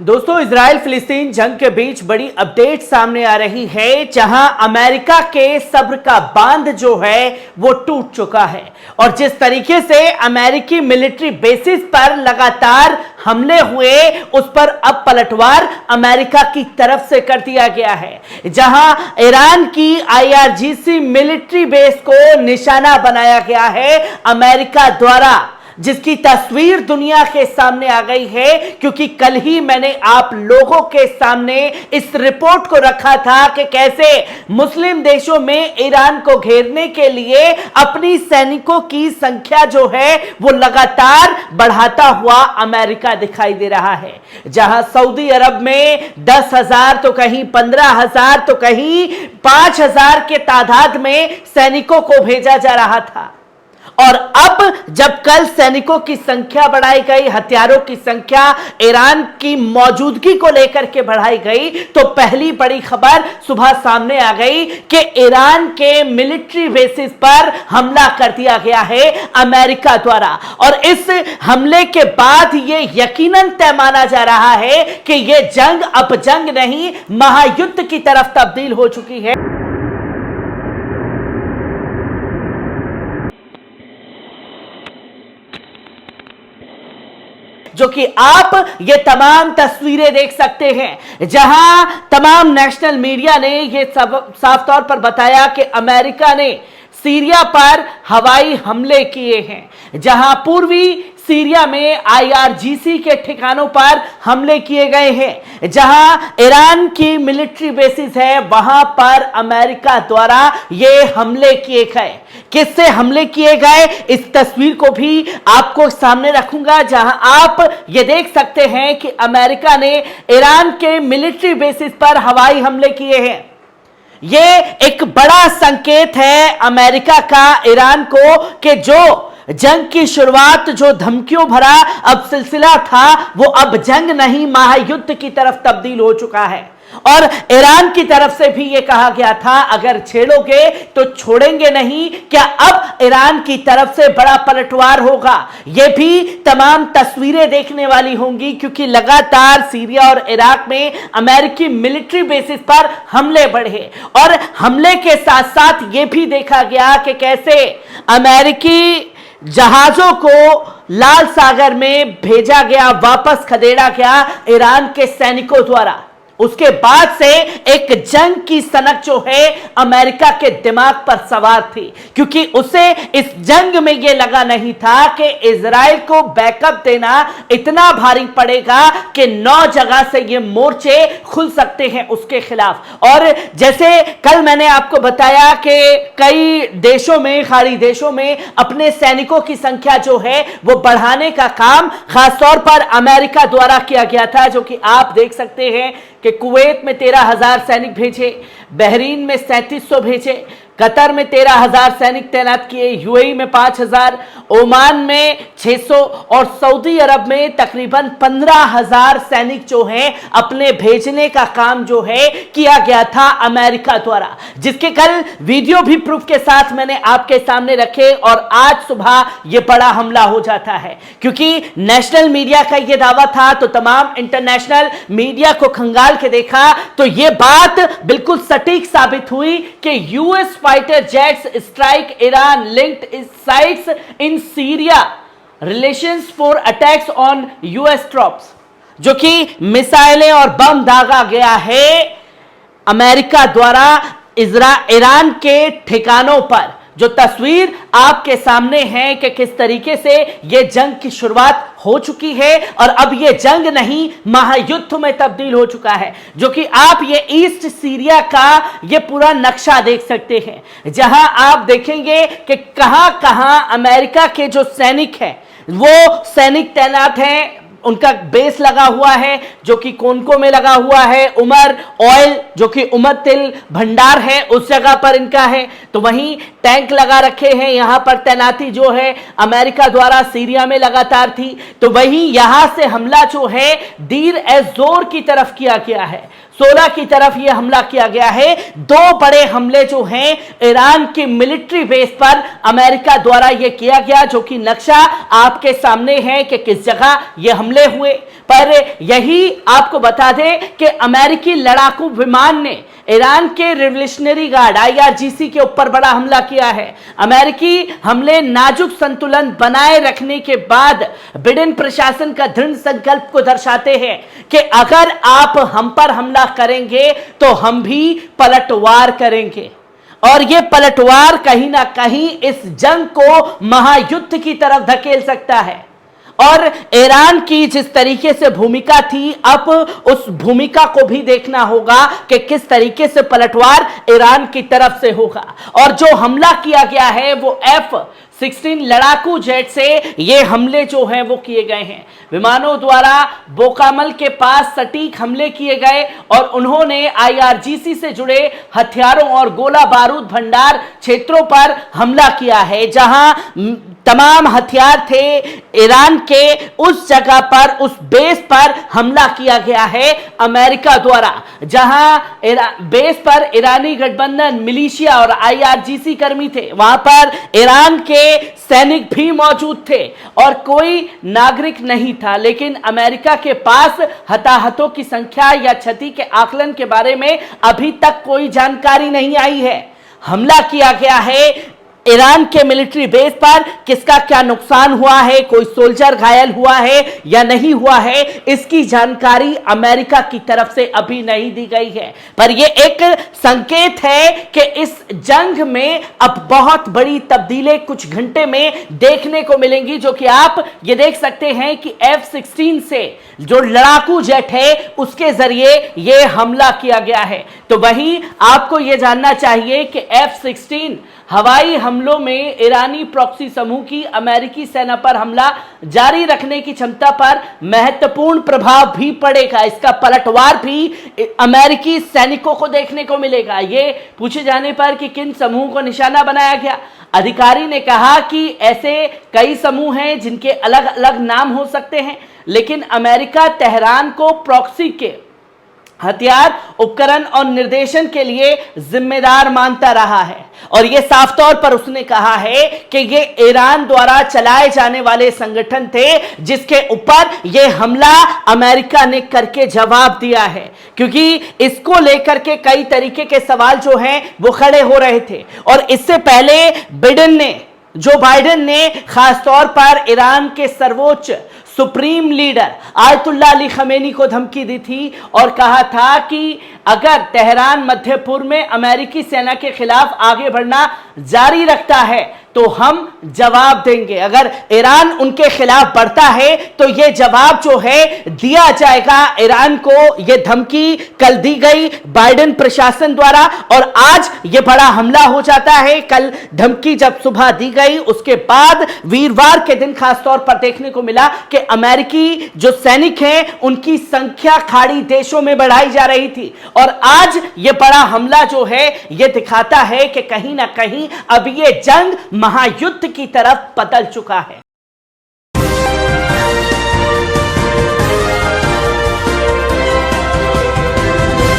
दोस्तों, इजराइल फिलिस्तीन जंग के बीच बड़ी अपडेट सामने आ रही है, जहां अमेरिका के सब्र का बांध जो है वो टूट चुका है और जिस तरीके से अमेरिकी मिलिट्री बेसिस पर लगातार हमले हुए, उस पर अब पलटवार अमेरिका की तरफ से कर दिया गया है। जहां ईरान की IRGC मिलिट्री बेस को निशाना बनाया गया है अमेरिका द्वारा, जिसकी तस्वीर दुनिया के सामने आ गई है, क्योंकि कल ही मैंने आप लोगों के सामने इस रिपोर्ट को रखा था कि कैसे मुस्लिम देशों में ईरान को घेरने के लिए अपनी सैनिकों की संख्या जो है वो लगातार बढ़ाता हुआ अमेरिका दिखाई दे रहा है। जहां सऊदी अरब में 10,000 तो कहीं 15,000 तो कहीं 5,000 के तादाद में सैनिकों को भेजा जा रहा था, और अब जब कल सैनिकों की संख्या बढ़ाई गई, हथियारों की संख्या ईरान की मौजूदगी को लेकर के बढ़ाई गई, तो पहली बड़ी खबर सुबह सामने आ गई कि ईरान के मिलिट्री बेसिस पर हमला कर दिया गया है अमेरिका द्वारा। और इस हमले के बाद यह यकीनन तय माना जा रहा है कि यह जंग अब जंग नहीं, महायुद्ध की तरफ तब्दील हो चुकी है। जो कि आप ये तमाम तस्वीरें देख सकते हैं, जहां तमाम नेशनल मीडिया ने ये साफ तौर पर बताया कि अमेरिका ने सीरिया पर हवाई हमले किए हैं, जहां पूर्वी सीरिया में IRGC के ठिकानों पर हमले किए गए हैं, जहां ईरान की मिलिट्री बेसिस है वहां पर अमेरिका द्वारा ये हमले किए गए। किससे हमले किए गए, इस तस्वीर को भी आपको सामने रखूंगा, जहां आप ये देख सकते हैं कि अमेरिका ने ईरान के मिलिट्री बेसिस पर हवाई हमले किए हैं। ये एक बड़ा संकेत है अमेरिका का ईरान को कि जो जंग की शुरुआत, जो धमकियों भरा अब सिलसिला था, वो अब जंग नहीं, महायुद्ध की तरफ तब्दील हो चुका है। और ईरान की तरफ से भी यह कहा गया था, अगर छेड़ोगे तो छोड़ेंगे नहीं। क्या अब ईरान की तरफ से बड़ा पलटवार होगा? यह भी तमाम तस्वीरें देखने वाली होंगी, क्योंकि लगातार सीरिया और इराक में अमेरिकी मिलिट्री बेसिस पर हमले बढ़े और हमले के साथ साथ यह भी देखा गया कि कैसे अमेरिकी जहाजों को लाल सागर में भेजा गया, वापस खदेड़ा गया ईरान के सैनिकों द्वारा। उसके बाद से एक जंग की सनक जो है अमेरिका के दिमाग पर सवार थी, क्योंकि उसे इस जंग में यह लगा नहीं था कि इजराइल को बैकअप देना इतना भारी पड़ेगा कि 9 जगह से ये मोर्चे खुल सकते हैं उसके खिलाफ। और जैसे कल मैंने आपको बताया कि कई देशों में, खाड़ी देशों में अपने सैनिकों की संख्या जो है वो बढ़ाने का काम खासतौर पर अमेरिका द्वारा किया गया था, जो कि आप देख सकते हैं कि कुवैत में 13,000 सैनिक भेजे, बहरीन में 3700 भेजे, कतर में 13,000 सैनिक तैनात किए, UAE में 5,000, ओमान में 600 और सऊदी अरब में तकरीबन 15,000 सैनिक जो हैं अपने भेजने का काम जो है किया गया था अमेरिका द्वारा, जिसके कल वीडियो भी प्रूफ के साथ मैंने आपके सामने रखे। और आज सुबह यह बड़ा हमला हो जाता है, क्योंकि नेशनल मीडिया का यह दावा था, तो तमाम इंटरनेशनल मीडिया को खंगाल के देखा तो यह बात बिल्कुल सटीक साबित हुई कि US fighter jets strike Iran linked sites in Syria relations for attacks on US trophs, जो कि मिसाइलें और बम दागा गया है अमेरिका द्वारा ईरान के ठिकानों पर। जो तस्वीर आपके सामने है कि किस तरीके से यह जंग की शुरुआत हो चुकी है और अब यह जंग नहीं, महायुद्ध में तब्दील हो चुका है, जो कि आप ये ईस्ट सीरिया का ये पूरा नक्शा देख सकते हैं, जहां आप देखेंगे कि कहां कहां अमेरिका के जो सैनिक हैं वो सैनिक तैनात हैं। उनका बेस लगा हुआ है जो कि कोनको में लगा हुआ है, उमर ऑयल जो कि उमर तिल भंडार है उस जगह पर इनका है, तो वहीं टैंक लगा रखे हैं। यहां पर तैनाती जो है अमेरिका द्वारा सीरिया में लगातार थी, तो वहीं यहां से हमला जो है दीर एज जोर की तरफ किया गया है, 16 की तरफ यह हमला किया गया है। 2 बड़े हमले जो हैं ईरान की मिलिट्री बेस पर अमेरिका द्वारा यह किया गया, जो कि नक्शा आपके सामने है कि किस जगह यह हमले हुए। पर यही आपको बता दें कि अमेरिकी लड़ाकू विमान ने ईरान के रिवोल्यूशनरी गार्ड IRGC के ऊपर बड़ा हमला किया है। अमेरिकी हमले नाजुक संतुलन बनाए रखने के बाद बिडेन प्रशासन का दृढ़ संकल्प को दर्शाते हैं कि अगर आप हम पर हमला करेंगे तो हम भी पलटवार करेंगे, और यह पलटवार कहीं ना कहीं इस जंग को महायुद्ध की तरफ धकेल सकता है। और ईरान की जिस तरीके से भूमिका थी, अब उस भूमिका को भी देखना होगा कि किस तरीके से पलटवार ईरान की तरफ से होगा। और जो हमला किया गया है वो F-16 लड़ाकू जेट से ये हमले जो हैं वो किए गए हैं। विमानों द्वारा बोकामल के पास सटीक हमले किए गए और उन्होंने IRGC से जुड़े हथियारों और गोला बारूद भंडार क्षेत्रों पर हमला किया है, जहां तमाम हथियार थे। ईरान के उस जगह पर, उस बेस पर हमला किया गया है अमेरिका द्वारा, जहां बेस पर ईरानी गठबंधन मिलिशिया और IRGC कर्मी थे। वहां पर ईरान के सैनिक भी मौजूद थे और कोई नागरिक नहीं था, लेकिन अमेरिका के पास हताहतों की संख्या या क्षति के आकलन के बारे में अभी तक कोई जानकारी नहीं आई है। हमला किया गया है ईरान के मिलिट्री बेस पर, किसका क्या नुकसान हुआ है, कोई सोल्जर घायल हुआ है या नहीं हुआ है, इसकी जानकारी अमेरिका की तरफ से अभी नहीं दी गई है। पर यह एक संकेत है कि इस जंग में अब बहुत बड़ी तब्दीलें कुछ घंटे में देखने को मिलेंगी, जो कि आप ये देख सकते हैं कि F-16 से जो लड़ाकू जेट है उसके जरिए यह हमला किया गया है। तो वहीं आपको यह जानना चाहिए कि F-16 हवाई हमलों में ईरानी प्रॉक्सी समूह की अमेरिकी सेना पर हमला जारी रखने की क्षमता पर महत्वपूर्ण प्रभाव भी पड़ेगा। इसका पलटवार भी अमेरिकी सैनिकों को देखने को मिलेगा। ये पूछे जाने पर कि किन समूह को निशाना बनाया गया, अधिकारी ने कहा कि ऐसे कई समूह हैं जिनके अलग अलग नाम हो सकते हैं, लेकिन अमेरिका तेहरान को प्रॉक्सी के हथियार, उपकरण और निर्देशन के लिए जिम्मेदार मानता रहा है। और यह साफ तौर पर उसने कहा है कि यह ईरान द्वारा चलाए जाने वाले संगठन थे जिसके ऊपर यह हमला अमेरिका ने करके जवाब दिया है, क्योंकि इसको लेकर के कई तरीके के सवाल जो हैं वो खड़े हो रहे थे। और इससे पहले जो बाइडेन ने खासतौर पर ईरान के सर्वोच्च supreme leader Ayatollah Ali Khamenei को धमकी दी थी और कहा था कि अगर तेहरान मध्य पूर्व में अमेरिकी सेना के खिलाफ आगे बढ़ना जारी रखता है तो हम जवाब देंगे। अगर ईरान उनके खिलाफ बढ़ता है तो यह जवाब जो है दिया जाएगा। ईरान को यह धमकी कल दी गई बाइडेन प्रशासन द्वारा और आज यह बड़ा हमला हो जाता है। कल धमकी जब सुबह दी गई, उसके बाद वीरवार के दिन खासतौर पर देखने को मिला कि अमेरिकी जो सैनिक हैं उनकी संख्या खाड़ी देशों में बढ़ाई जा रही थी। और आज यह बड़ा हमला जो है यह दिखाता है कि कहीं ना कहीं अब यह जंग महायुद्ध की तरफ बदल चुका है।